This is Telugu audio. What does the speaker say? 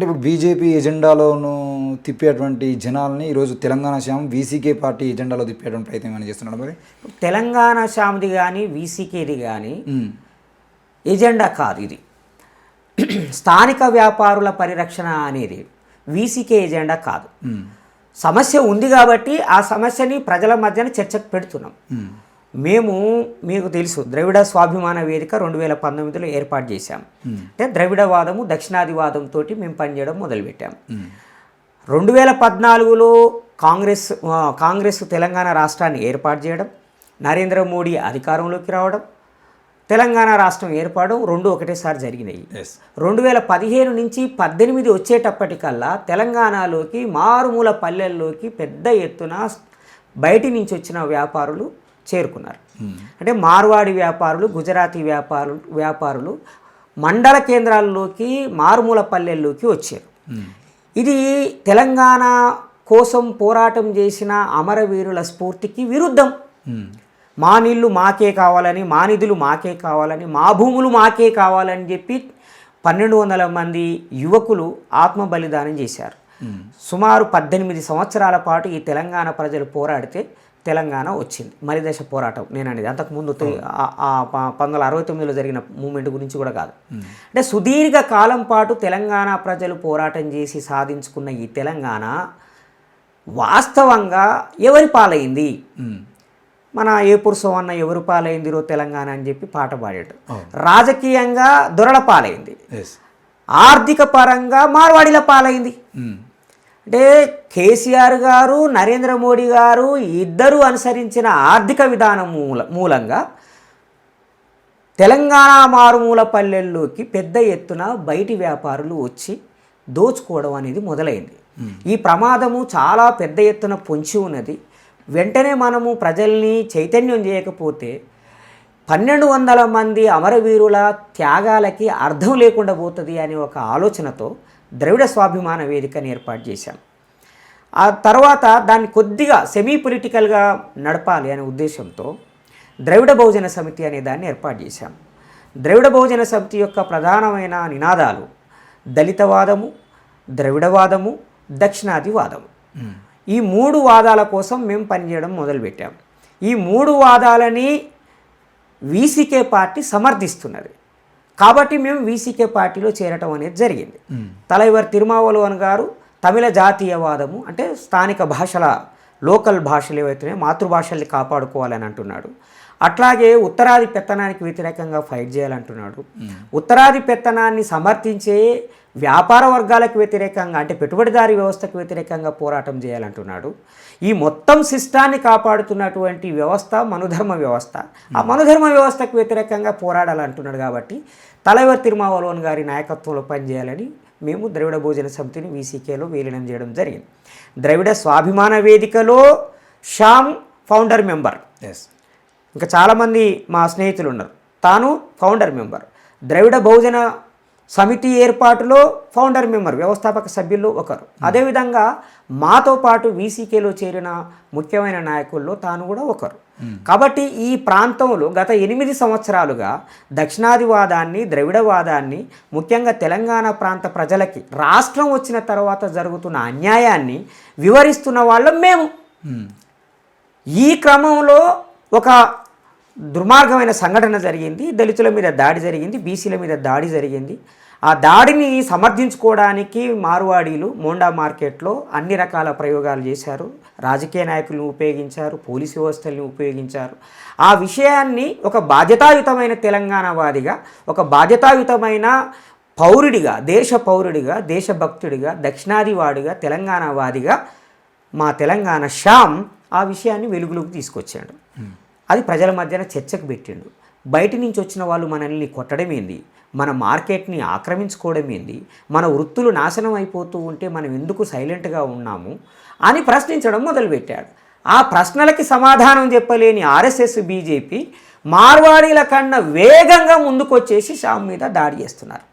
అంటే ఇప్పుడు బీజేపీ ఎజెండాలోను తిప్పేటువంటి జనాల్ని ఈరోజు తెలంగాణ శ్యామ్ వీసీకే పార్టీ ఎజెండాలో తిప్పేటువంటి ప్రయత్నం ఏమైనా చేస్తున్నాడు మరి? తెలంగాణ శ్యామ్ది కానీ వీసీకేది కానీ ఎజెండా కాదు. ఇది స్థానిక వ్యాపారుల పరిరక్షణ అనేది వీసీకే ఎజెండా కాదు. సమస్య ఉంది కాబట్టి ఆ సమస్యని ప్రజల మధ్యన చర్చకు పెడుతున్నాం. మేము మీకు తెలుసు ద్రవిడ స్వాభిమాన వేదిక 2019లో ఏర్పాటు చేశాం. అంటే ద్రవిడవాదము దక్షిణాదివాదంతో మేము పనిచేయడం మొదలుపెట్టాం. 2014లో కాంగ్రెస్ తెలంగాణ రాష్ట్రాన్ని ఏర్పాటు చేయడం, నరేంద్ర మోడీ అధికారంలోకి రావడం, తెలంగాణ రాష్ట్రం ఏర్పడడం రెండు ఒకటేసారి జరిగినాయి. 2015 నుంచి 18 వచ్చేటప్పటికల్లా తెలంగాణలోకి మారుమూల పల్లెల్లోకి పెద్ద ఎత్తున బయటి నుంచి వచ్చిన వ్యాపారులు చేరుకున్నారు. అంటే మార్వాడి వ్యాపారులు, గుజరాతీ వ్యాపారులు మండల కేంద్రాల్లోకి మారుమూల పల్లెల్లోకి వచ్చారు. ఇది తెలంగాణ కోసం పోరాటం చేసిన అమరవీరుల స్ఫూర్తికి విరుద్ధం. మా నీళ్లు మాకే కావాలని, మా నిధులు మాకే కావాలని, మా భూములు మాకే కావాలని చెప్పి 1200 మంది యువకులు ఆత్మ బలిదానం చేశారు. సుమారు 18 సంవత్సరాల పాటు ఈ తెలంగాణ ప్రజలు పోరాడితే తెలంగాణ వచ్చింది. మలిదశ పోరాటం నేను అనేది అంతకుముందు 1969లో జరిగిన మూమెంట్ గురించి కూడా కాదు. అంటే సుదీర్ఘ కాలం పాటు తెలంగాణ ప్రజలు పోరాటం చేసి సాధించుకున్న ఈ తెలంగాణ వాస్తవంగా ఎవరి పాలైంది? మన ఏపూర్ సోమన్న ఎవరు పాలైందిరో తెలంగాణ అని చెప్పి పాట పాడాడు. రాజకీయంగా దొరల పాలైంది, ఆర్థిక పరంగా మార్వాడిల పాలైంది. అంటే కేసీఆర్ గారు, నరేంద్ర మోడీ గారు ఇద్దరూ అనుసరించిన ఆర్థిక విధానం మూలంగా తెలంగాణ మారుమూల పల్లెల్లోకి పెద్ద ఎత్తున బయటి వ్యాపారులు వచ్చి దోచుకోవడం అనేది మొదలైంది. ఈ ప్రమాదము చాలా పెద్ద ఎత్తున పొంచి ఉన్నది. వెంటనే మనము ప్రజల్ని చైతన్యం చేయకపోతే 1200 మంది అమరవీరుల త్యాగాలకి అర్థం లేకుండా పోతుంది అనే ఒక ఆలోచనతో ద్రవిడ స్వాభిమాన వేదికని ఏర్పాటు చేశాం. ఆ తర్వాత దాన్ని కొద్దిగా సెమీ పొలిటికల్గా నడపాలి అనే ఉద్దేశంతో ద్రవిడ బహుజన సమితి అనే దాన్ని ఏర్పాటు చేశాం. ద్రవిడ బహుజన సమితి యొక్క ప్రధానమైన నినాదాలు దళితవాదము, ద్రవిడవాదము, దక్షిణాదివాదము. ఈ 3 వాదాల కోసం మేము పనిచేయడం మొదలుపెట్టాం. ఈ 3 వాదాలని వీసీకే పార్టీ సమర్థిస్తున్నది కాబట్టి మేము వీసీకే పార్టీలో చేరటం అనేది జరిగింది. తలైవర్ తిరుమావలోవన్ గారు తమిళ జాతీయవాదము అంటే స్థానిక భాషల లోకల్ భాషలు ఏవైతే మాతృభాషల్ని కాపాడుకోవాలని అంటున్నాడు. అట్లాగే ఉత్తరాది పెత్తనానికి వ్యతిరేకంగా ఫైట్ చేయాలంటున్నాడు. ఉత్తరాది పెత్తనాన్ని సమర్థించే వ్యాపార వర్గాలకు వ్యతిరేకంగా అంటే పెట్టుబడిదారీ వ్యవస్థకు వ్యతిరేకంగా పోరాటం చేయాలంటున్నాడు. ఈ మొత్తం సిస్టాన్ని కాపాడుతున్నటువంటి వ్యవస్థ మనుధర్మ వ్యవస్థ. ఆ మనుధర్మ వ్యవస్థకు వ్యతిరేకంగా పోరాడాలంటున్నాడు. కాబట్టి తలైవర్ తిరుమావలోవన్ గారి నాయకత్వంలో పనిచేయాలని మేము ద్రవిడ బహుజన సమితిని వీసీకేలో విలీనం చేయడం జరిగింది. ద్రవిడ స్వాభిమాన వేదికలో శ్యామ్ ఫౌండర్ మెంబర్. ఇంకా చాలామంది మా స్నేహితులు ఉన్నారు. తాను ఫౌండర్ మెంబర్. ద్రవిడ బహుజన సమితి ఏర్పాటులో ఫౌండర్ మెంబర్, వ్యవస్థాపక సభ్యుల్లో ఒకరు. అదేవిధంగా మాతో పాటు వీసీకేలో చేరిన ముఖ్యమైన నాయకుల్లో తాను కూడా ఒకరు. కాబట్టి ఈ ప్రాంతంలో గత 8 సంవత్సరాలుగా దక్షిణాదివాదాన్ని, ద్రవిడవాదాన్ని, ముఖ్యంగా తెలంగాణ ప్రాంత ప్రజలకి రాష్ట్రం వచ్చిన తర్వాత జరుగుతున్న అన్యాయాన్ని వివరిస్తున్న వాళ్ళం మేము. ఈ క్రమంలో ఒక దుర్మార్గమైన సంఘటన జరిగింది. దళితుల మీద దాడి జరిగింది, బీసీల మీద దాడి జరిగింది. ఆ దాడిని సమర్థించుకోవడానికి మార్వాడీలు మోండా మార్కెట్లో అన్ని రకాల ప్రయోగాలు చేశారు. రాజకీయ నాయకులను ఉపయోగించారు, పోలీసు వ్యవస్థల్ని ఉపయోగించారు. ఆ విషయాన్ని ఒక బాధ్యతాయుతమైన తెలంగాణవాదిగా, ఒక బాధ్యతాయుతమైన పౌరుడిగా, దేశ పౌరుడిగా, దేశభక్తుడిగా, దక్షిణాదివాడిగా, తెలంగాణవాదిగా మా తెలంగాణ శ్యామ్ ఆ విషయాన్ని వెలుగులోకి తీసుకొచ్చాడు. అది ప్రజల మధ్యన చర్చకు పెట్టిండు. బయట నుంచి వచ్చిన వాళ్ళు మనల్ని కొట్టడం ఏంది, మన మార్కెట్ని ఆక్రమించుకోవడం ఏంది, మన వృత్తులు నాశనం అయిపోతూ ఉంటే మనం ఎందుకు సైలెంట్గా ఉన్నాము అని ప్రశ్నించడం మొదలుపెట్టాడు. ఆ ప్రశ్నలకి సమాధానం చెప్పలేని ఆర్ఎస్ఎస్, బీజేపీ మార్వాడీల కన్నా వేగంగా ముందుకొచ్చేసి శ్యామ్ మీద దాడి చేస్తున్నారు.